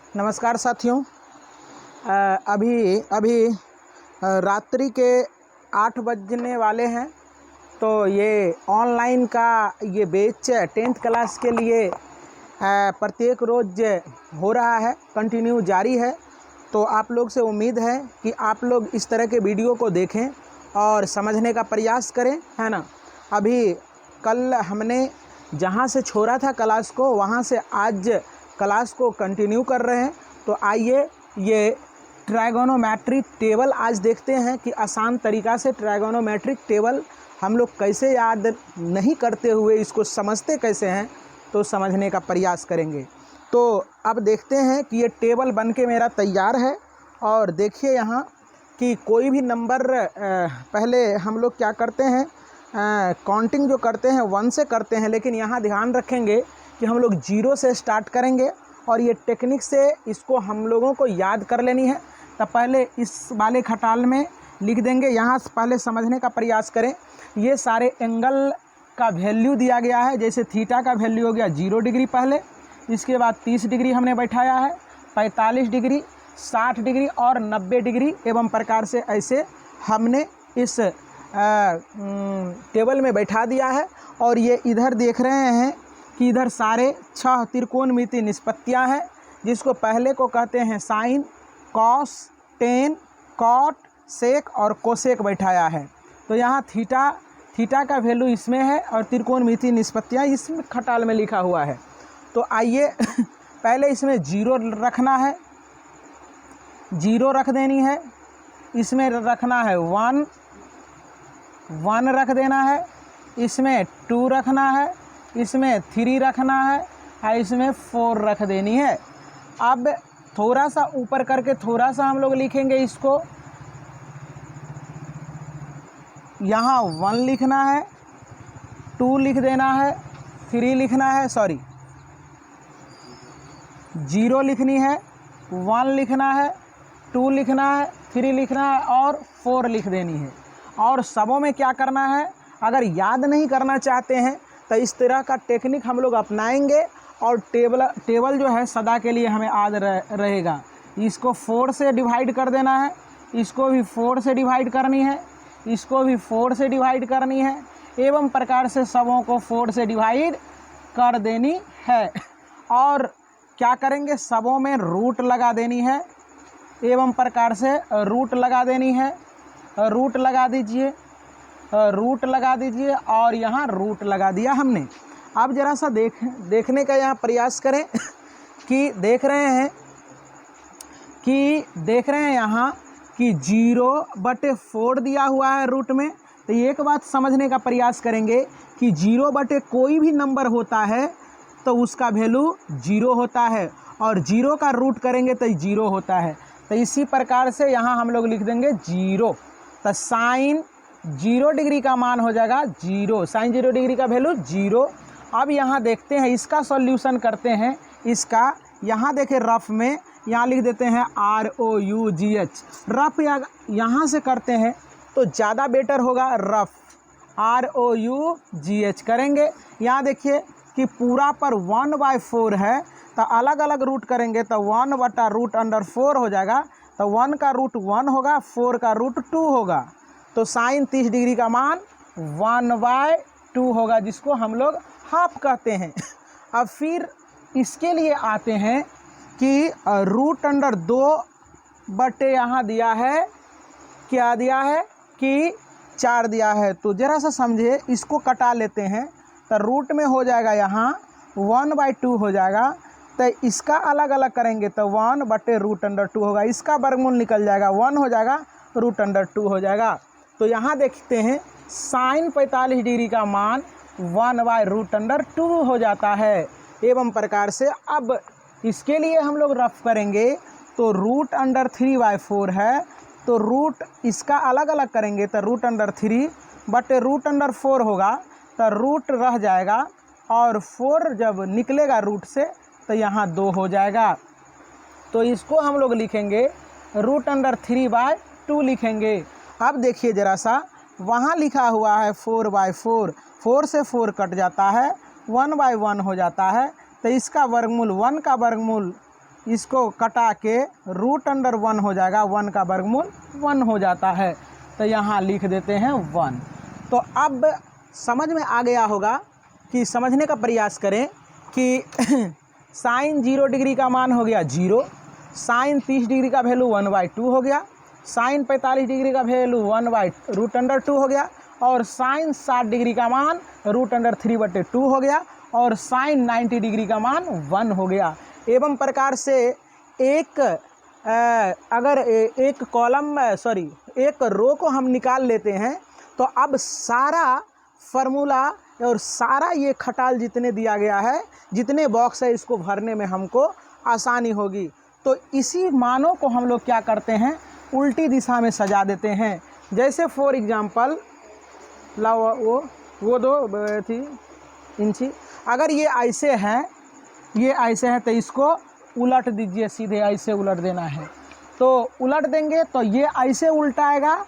नमस्कार साथियों। अभी अभी रात्रि के 8 बजने वाले हैं। तो ये ऑनलाइन का ये बैच 10th क्लास के लिए प्रत्येक रोज़ हो रहा है, कंटिन्यू जारी है। तो आप लोग से उम्मीद है कि आप लोग इस तरह के वीडियो को देखें और समझने का प्रयास करें, है ना। अभी कल हमने जहाँ से छोड़ा था क्लास को, वहाँ से आज क्लास को कंटिन्यू कर रहे हैं। तो आइए ये ट्रायगोनोमेट्रिक टेबल आज देखते हैं कि आसान तरीक़ा से ट्रायगोनोमेट्रिक टेबल हम लोग कैसे याद नहीं करते हुए इसको समझते कैसे हैं, तो समझने का प्रयास करेंगे। तो अब देखते हैं कि ये टेबल बन के मेरा तैयार है। और देखिए यहाँ कि कोई भी नंबर पहले हम लोग क्या करते हैं, काउंटिंग जो करते हैं 1 से करते हैं, लेकिन यहाँ ध्यान रखेंगे कि हम लोग 0 से स्टार्ट करेंगे। और ये टेक्निक से इसको हम लोगों को याद कर लेनी है। तो पहले इस वाले खटाल में लिख देंगे। यहाँ से पहले समझने का प्रयास करें। ये सारे एंगल का वैल्यू दिया गया है। जैसे थीटा का वैल्यू हो गया 0 डिग्री पहले, इसके बाद 30 डिग्री हमने बैठाया है, 45 डिग्री, 60 डिग्री और 90 डिग्री एवं प्रकार से ऐसे हमने इस टेबल में बैठा दिया है। और ये इधर देख रहे हैं कि इधर सारे 6 त्रिकोणमितीय निष्पत्तियाँ हैं, जिसको पहले को कहते हैं साइन, कॉस, टेन, कॉट, सेक और कोसेक बैठाया है। तो यहाँ थीटा का वैल्यू इसमें है और त्रिकोणमितीय निष्पत्तियाँ इस खटाल में लिखा हुआ है। तो आइए पहले इसमें 0 रखना है, 0 रख देनी है। इसमें रखना है 1 रख देना है। इसमें 2 रखना है, इसमें 3 रखना है और इसमें 4 रख देनी है। अब थोड़ा सा ऊपर करके थोड़ा सा हम लोग लिखेंगे इसको। यहाँ 1 लिखना है, 2 लिख देना है, 3 लिखना है, 0 लिखनी है, 1 लिखना है, 2 लिखना है, 3 लिखना है और 4 लिख देनी है। और सबों में क्या करना है, अगर याद नहीं करना चाहते हैं तो इस तरह का टेक्निक हम लोग अपनाएंगे और टेबल जो है सदा के लिए हमें याद रहेगा। इसको 4 से डिवाइड कर देना है, इसको भी 4 से डिवाइड करनी है, इसको भी 4 से डिवाइड करनी है, एवं प्रकार से सबों को 4 से डिवाइड कर देनी है। और क्या करेंगे, सबों में रूट लगा देनी है, एवं प्रकार से रूट लगा देनी है। रूट लगा दीजिए, रूट लगा दीजिए और यहाँ रूट लगा दिया हमने। अब ज़रा सा देखने का यहाँ प्रयास करें कि देख रहे हैं यहाँ कि 0/4 दिया हुआ है रूट में। तो एक बात समझने का प्रयास करेंगे कि 0 कोई भी नंबर होता है तो उसका वैल्यू 0 होता है, और 0 का रूट करेंगे तो 0 होता है। तो इसी प्रकार से यहाँ हम लोग लिख देंगे 0। तो साइन 0 डिग्री का मान हो जाएगा 0, साइन 0 डिग्री का वैल्यू 0। अब यहाँ देखते हैं, इसका सॉल्यूशन करते हैं। इसका यहाँ देखें रफ में, यहाँ लिख देते हैं ROUGH। रफ यहाँ से करते हैं तो ज़्यादा बेटर होगा, रफ ROUGH करेंगे। यहाँ देखिए कि पूरा पर 1/4 है, तो अलग अलग रूट करेंगे तो 1/√4 हो जाएगा। तो 1 का रूट 1 होगा, 4 का रूट 2 होगा। तो साइन 30 डिग्री का मान 1/2 होगा, जिसको हम लोग हाफ कहते हैं। अब फिर इसके लिए आते हैं कि √2 यहाँ दिया है, क्या दिया है कि 4 दिया है। तो ज़रा सा समझिए, इसको कटा लेते हैं तो रूट में हो जाएगा यहाँ 1/2 हो जाएगा। तो इसका अलग अलग करेंगे तो 1/√2 होगा। इसका वर्गमूल निकल जाएगा, 1 हो जाएगा, √2 हो जाएगा। तो यहाँ देखते हैं साइन 45 डिग्री का मान 1/√2 हो जाता है। एवं प्रकार से अब इसके लिए हम लोग रफ करेंगे तो √3/4 है, तो रूट इसका अलग अलग करेंगे तो √3/√4 होगा। तो रूट रह जाएगा और 4 जब निकलेगा रूट से तो यहाँ 2 हो जाएगा। तो इसको हम लोग लिखेंगे √3/2 लिखेंगे। अब देखिए ज़रा सा, वहाँ लिखा हुआ है 4/4, 4 से 4 कट जाता है, 1/1 हो जाता है। तो इसका वर्गमूल 1 का वर्गमूल इसको कटा के √1 हो जाएगा, 1 का वर्गमूल 1 हो जाता है, तो यहाँ लिख देते हैं 1। तो अब समझ में आ गया होगा कि समझने का प्रयास करें कि साइन 0 डिग्री का मान हो गया 0, साइन 30 डिग्री का वैल्यू 1/2 हो गया, साइन 45 डिग्री का वैल्यू 1/√2 हो गया, और साइन 60 डिग्री का मान √3/2 हो गया, और साइन 90 डिग्री का मान 1 हो गया। एवं प्रकार से अगर एक कॉलम एक रो को हम निकाल लेते हैं, तो अब सारा फार्मूला और सारा ये खटाल जितने दिया गया है, जितने बॉक्स है, इसको भरने में हमको आसानी होगी। तो इसी मानों को हम लोग क्या करते हैं, उल्टी दिशा में सजा देते हैं। जैसे फॉर एग्जांपल लाओ वो दो थी इंची, अगर ये ऐसे है, ये ऐसे है, तो इसको उलट दीजिए, सीधे ऐसे उलट देना है। तो उलट देंगे तो ये ऐसे उल्टाएगा,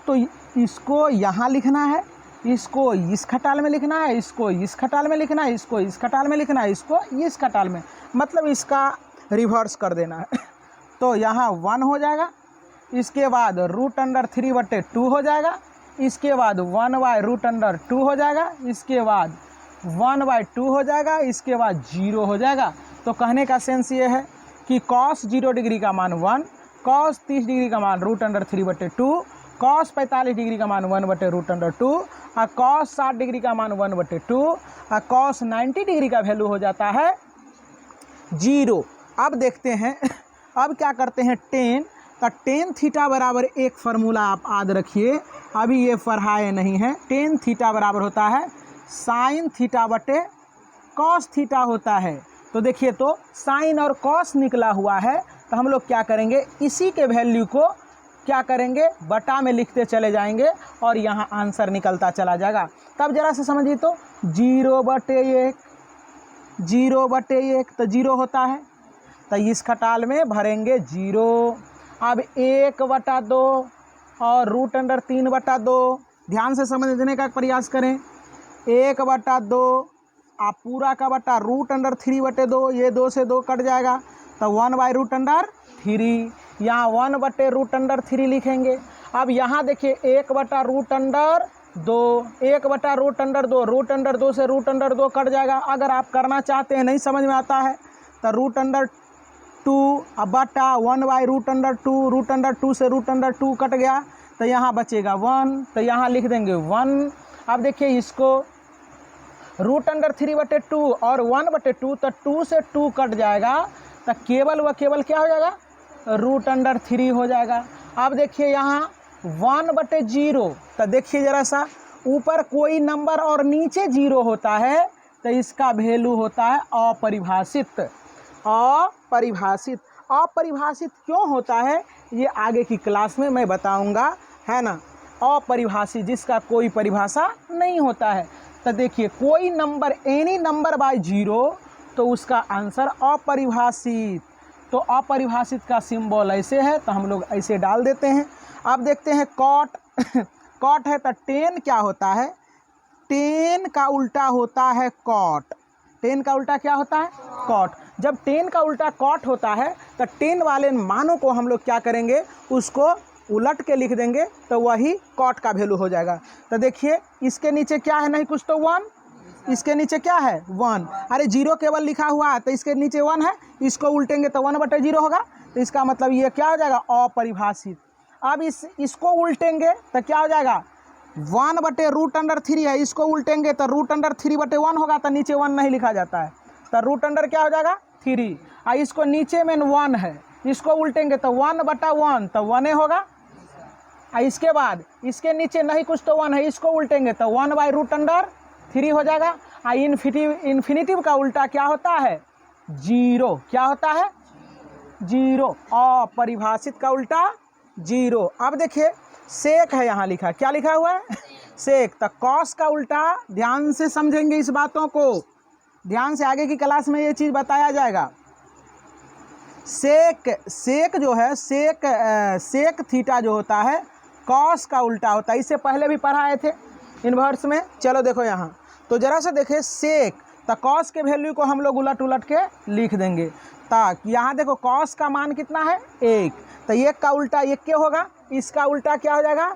तो इसको यहाँ लिखना है, इसको इस खटाल में लिखना है, इसको इस खटाल में लिखना है, इसको इस खटाल में लिखना है, इसको इस खटाल में, मतलब इसका रिवर्स कर देना है। तो यहाँ 1 हो जाएगा, इसके बाद √3/2 हो जाएगा, इसके बाद 1/√2 हो जाएगा, इसके बाद 1/2 हो जाएगा, इसके बाद 0 हो जाएगा। तो कहने का सेंस ये है कि cos 0 डिग्री का मान 1, cos 30 डिग्री का मान √3/2, cos 45 डिग्री का मान 1/√2, और cos 60 डिग्री का मान 1/2, और cos 90 डिग्री का वैल्यू हो जाता है 0। अब देखते हैं, अब क्या करते हैं, tan, तो tan थीटा बराबर एक फार्मूला आप याद रखिए, अभी ये पढ़ाए नहीं है। tan थीटा बराबर होता है साइन थीटा बटे कॉस थीटा होता है। तो देखिए, तो साइन और कॉस निकला हुआ है, तो हम लोग क्या करेंगे, इसी के वैल्यू को क्या करेंगे, बटा में लिखते चले जाएंगे, और यहाँ आंसर निकलता चला जाएगा। तब जरा से समझिए, तो 0/1, 0/1, तो 0 होता है, तो इस खटाल में भरेंगे 0। अब 1/2 और √3/2, ध्यान से समझने का प्रयास करें। 1/2 आप पूरा का बटा √3/2, ये 2 से 2 कट जाएगा, तो 1/√3, यहाँ 1/√3 लिखेंगे। अब यहाँ देखिए 1/√2, 1/√2, √2 से √2 कट जाएगा। अगर आप करना चाहते हैं, नहीं समझ में आता है, तो √2 बटा 1/√2, √2 से √2 कट गया, तो यहाँ बचेगा 1, तो यहाँ लिख देंगे 1। अब देखिए इसको √3/2 और 1/2, तो 2 से 2 कट जाएगा, तो केवल व केवल क्या हो जाएगा, √3 हो जाएगा। अब देखिए यहाँ 1/0, तो देखिए ज़रा सा, ऊपर कोई नंबर और नीचे 0 होता है, तो इसका वैल्यू होता है अपरिभाषित। अपरिभाषित, अपरिभाषित क्यों होता है, ये आगे की क्लास में मैं बताऊंगा, है ना। अपरिभाषित, जिसका कोई परिभाषा नहीं होता है। तो देखिए, कोई नंबर, एनी नंबर बाय 0, तो उसका आंसर अपरिभाषित। तो अपरिभाषित का सिंबल ऐसे है, तो हम लोग ऐसे डाल देते हैं। अब देखते हैं कॉट। कॉट है, तो tan क्या होता है, tan का उल्टा होता है कॉट। tan का उल्टा क्या होता है, कॉट। जब tan का उल्टा कॉट होता है, तो tan वाले मानों को हम लोग क्या करेंगे, उसको उलट के लिख देंगे, तो वही कॉट का वैल्यू हो जाएगा। तो देखिए, इसके नीचे क्या है, नहीं कुछ तो 1, इसके नीचे क्या है 1, अरे 0 केवल लिखा हुआ है, तो इसके नीचे 1 है, इसको उल्टेंगे तो 1/0 होगा, तो इसका मतलब ये क्या हो जाएगा, अपरिभाषित। अब इसको उल्टेंगे तो क्या हो जाएगा, 1/√3 है, इसको उल्टेंगे तो √3/1 होगा, तो नीचे 1 नहीं लिखा जाता है, तो √, क्या हो जाएगा 3। और इसको नीचे में 1 है, इसको उल्टेंगे तो 1/1, तो 1 होगा। और इसके बाद इसके नीचे नहीं कुछ तो 1 है, इसको उल्टेंगे तो 1/√3 हो जाएगा। और इन्फिनिटिव का उल्टा क्या होता है, 0। क्या होता है, 0। अपरिभाषित का उल्टा 0। अब देखिए सेक है, यहाँ लिखा, क्या लिखा हुआ है, सेक। तो कॉस का उल्टा, ध्यान से समझेंगे इस बातों को, ध्यान से, आगे की क्लास में ये चीज़ बताया जाएगा। सेक जो है, सेक थीटा जो होता है, कॉस का उल्टा होता है। इससे पहले भी पढ़ाए थे इन्वर्स में। चलो देखो यहाँ, तो जरा से देखे सेक, तो कॉस के वैल्यू को हम लोग उलट के लिख देंगे। तो तक। यहाँ देखो कॉस का मान कितना है 1, तो 1 का उल्टा 1 क्या होगा, इसका उल्टा क्या हो जाएगा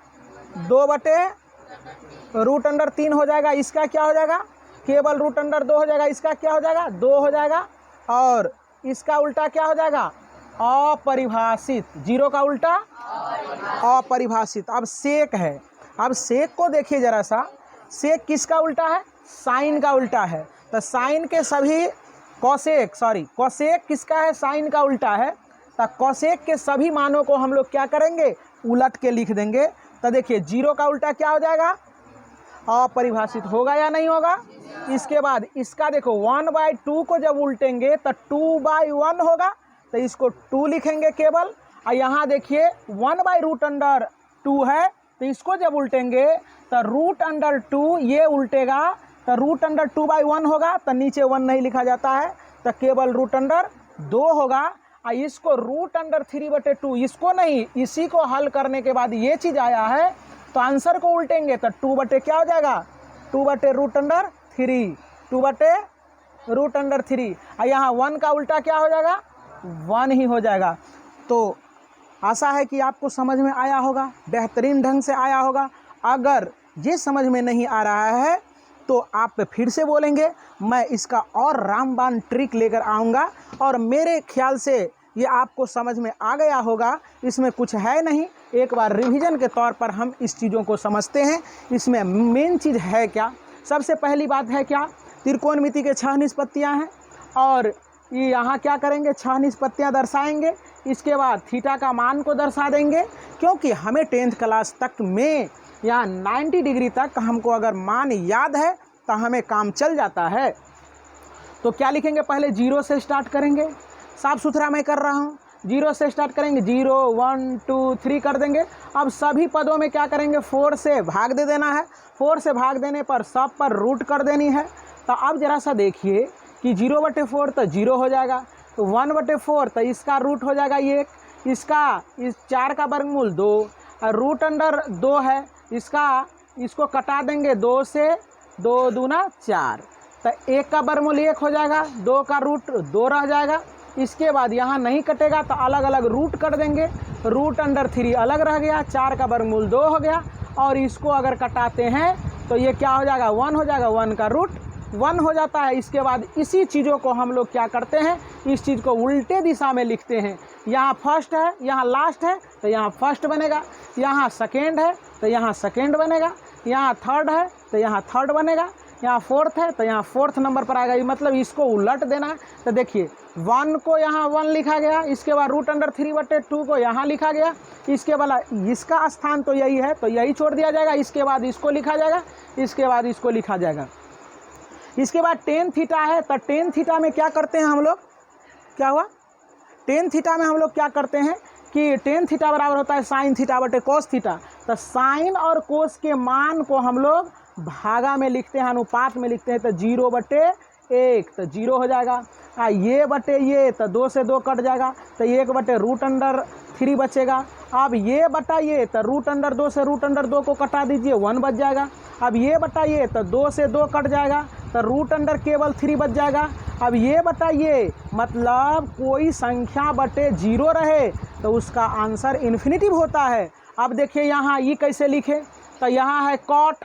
2/√3 हो जाएगा। इसका क्या हो जाएगा केवल √2 हो जाएगा। इसका क्या हो जाएगा 2 हो जाएगा। और इसका उल्टा क्या हो जाएगा अपरिभाषित, 0 का उल्टा अपरिभाषित। अब सेक है, अब सेक को देखिए जरा सा, सेक किसका उल्टा है, साइन का उल्टा है। तो साइन के सभी कोसेक किसका है, साइन का उल्टा है। तो कोसेक के सभी मानों को हम लोग क्या करेंगे उलट के लिख देंगे। तो देखिए 0 का उल्टा क्या हो जाएगा अपरिभाषित, होगा या नहीं होगा। इसके बाद इसका देखो 1/2 को जब उल्टेंगे तो 2/1 होगा, तो इसको 2 लिखेंगे केवल। और यहाँ देखिए 1/√2 है, तो इसको जब उल्टेंगे तो √2 ये उल्टेगा, तो √2/1 होगा, तो नीचे 1 नहीं लिखा जाता है, तो केवल √2 होगा। और इसको √3/2 इसको नहीं, इसी को हल करने के बाद ये चीज़ आया है, तो आंसर को उल्टेंगे तो 2 क्या हो जाएगा 2/√3, 2/√3। और यहाँ 1 का उल्टा क्या हो जाएगा 1 ही हो जाएगा। तो आशा है कि आपको समझ में आया होगा, बेहतरीन ढंग से आया होगा। अगर ये समझ में नहीं आ रहा है तो आप फिर से बोलेंगे, मैं इसका और रामबाण ट्रिक लेकर आऊँगा, और मेरे ख्याल से ये आपको समझ में आ गया होगा। इसमें कुछ है नहीं, एक बार रिवीजन के तौर पर हम इस चीज़ों को समझते हैं। इसमें मेन चीज़ है क्या, सबसे पहली बात है क्या, त्रिकोणमिति के 6 निष्पत्तियाँ हैं, और ये यहाँ क्या करेंगे 6 निष्पत्तियाँ दर्शाएंगे। इसके बाद थीटा का मान को दर्शा देंगे, क्योंकि हमें 10th क्लास तक में यहाँ 90 डिग्री तक हमको अगर मान याद है तो हमें काम चल जाता है। तो क्या लिखेंगे, पहले 0 से स्टार्ट करेंगे, साफ सुथरा मैं कर रहा हूँ, 0 से स्टार्ट करेंगे, 0 1 2 3 कर देंगे। अब सभी पदों में क्या करेंगे 4 से भाग दे देना है, 4 से भाग देने पर सब पर रूट कर देनी है। तो अब जरा सा देखिए कि 0/4 तो 0 हो जाएगा, तो 1/4 तो इसका रूट हो जाएगा 1, इसका इस 4 का वर्गमूल 2, और √2 है, इसको कटा देंगे 2 से, 2 दूना 4, तो 1 का वर्गमूल 1 हो जाएगा, 2 का रूट 2 रह जाएगा। इसके बाद यहाँ नहीं कटेगा तो अलग अलग रूट कर देंगे, √3 अलग रह गया, 4 का वर्गमूल 2 हो गया, और इसको अगर कटाते हैं तो ये क्या हो जाएगा 1 हो जाएगा, 1 का रूट 1 हो जाता है। इसके बाद इसी चीज़ों को हम लोग क्या करते हैं, इस चीज़ को उल्टे दिशा में लिखते हैं। यहाँ फर्स्ट है, यहाँ लास्ट है, तो यहाँ फर्स्ट बनेगा, यहाँ सेकेंड है तो यहाँ सेकेंड बनेगा, यहाँ थर्ड है तो यहाँ थर्ड बनेगा, यहाँ फोर्थ है तो यहाँ फोर्थ नंबर पर आएगा। मतलब इसको उलट देना है। तो देखिए 1 को यहाँ 1 लिखा गया, इसके बाद √3/2 को यहाँ लिखा गया, इसके बाद इसका स्थान तो यही है तो यही छोड़ दिया जाएगा, इसके बाद इसको लिखा जाएगा, इसके बाद इसको लिखा जाएगा। इसके बाद tan थीटा है, तो tan थीटा में क्या करते हैं हम लोग, क्या हुआ tan थीटा में हम लोग क्या करते हैं कि tan थीटा बराबर होता है sin θ/cos थीटा। तो साइन और कोस के मान को हम लोग भागा में लिखते हैं, अनुपात में लिखते हैं, तो 0/1 तो 0 हो जाएगा। ये बटे ये तो 2 से 2 कट जाएगा, तो 1/√3 बचेगा। अब ये बटा ये तो √2 से √2 को कटा दीजिए, 1 बच जाएगा। अब ये बटा ये तो 2 से 2 कट जाएगा, तो √3 केवल 3 बच जाएगा। अब ये बटा ये मतलब कोई संख्या बटे 0 रहे तो उसका आंसर इन्फिनिटिव होता है। अब देखिए यहाँ ये कैसे लिखे, तो यहाँ है कॉट,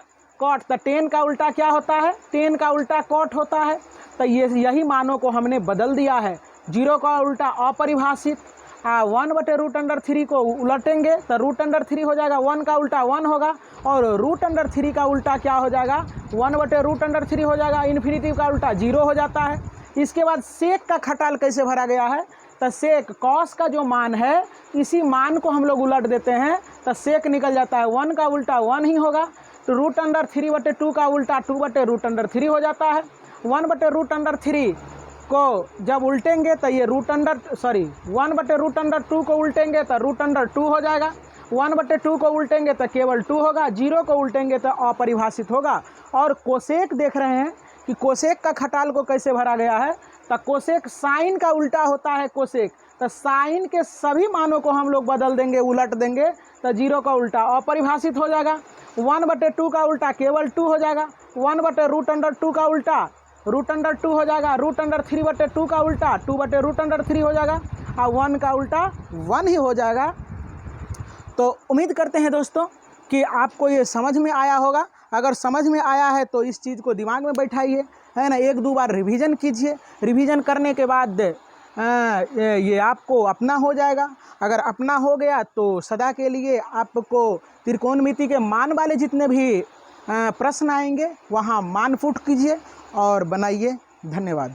तो tan का उल्टा क्या होता है, tan का उल्टा कॉट होता है। तो ये यही मानों को हमने बदल दिया है। 0 का उल्टा अपरिभाषित, 1/√3 को उलटेंगे तो √3 हो जाएगा, 1 का उल्टा 1 होगा, और √3 का उल्टा क्या हो जाएगा 1/√3 हो जाएगा, इन्फिनिटिव का उल्टा 0 हो जाता है। इसके बाद सेक का खटाल कैसे भरा गया है, तो सेक कॉस का जो मान है इसी मान को हम लोग उलट देते हैं, तो सेक निकल जाता है, 1 का उल्टा 1 ही होगा, तो √3/2 का उल्टा 2/√3 हो जाता है। 1/√3 को जब उल्टेंगे तो ये 1/√2 को उल्टेंगे तो √2 हो जाएगा, 1/2 को उल्टेंगे तो केवल 2 होगा, 0 को उल्टेंगे तो अपरिभाषित होगा। और कोसेक देख रहे हैं कि कोसेक का खटाल को कैसे भरा गया है, तो कोसेक साइन का उल्टा होता है कोसेक, तो साइन के सभी मानों को हम लोग बदल देंगे, उलट देंगे, तो 0 का उल्टा अपरिभाषित हो जाएगा, 1/2 का उल्टा केवल 2 हो जाएगा, 1/√2 का उल्टा √2 हो जाएगा। √3/2 का उल्टा 2/√3 हो जाएगा और 1 का उल्टा 1 ही हो जाएगा। तो उम्मीद करते हैं दोस्तों कि आपको ये समझ में आया होगा। अगर समझ में आया है तो इस चीज़ को दिमाग में बैठाइए, है ना, 1-2 बार रिवीजन कीजिए। रिवीजन करने के बाद ये आपको अपना हो जाएगा। अगर अपना हो गया तो सदा के लिए आपको त्रिकोणमिति के मान वाले जितने भी प्रश्न आएंगे वहाँ मान पुट कीजिए और बनाइए। धन्यवाद।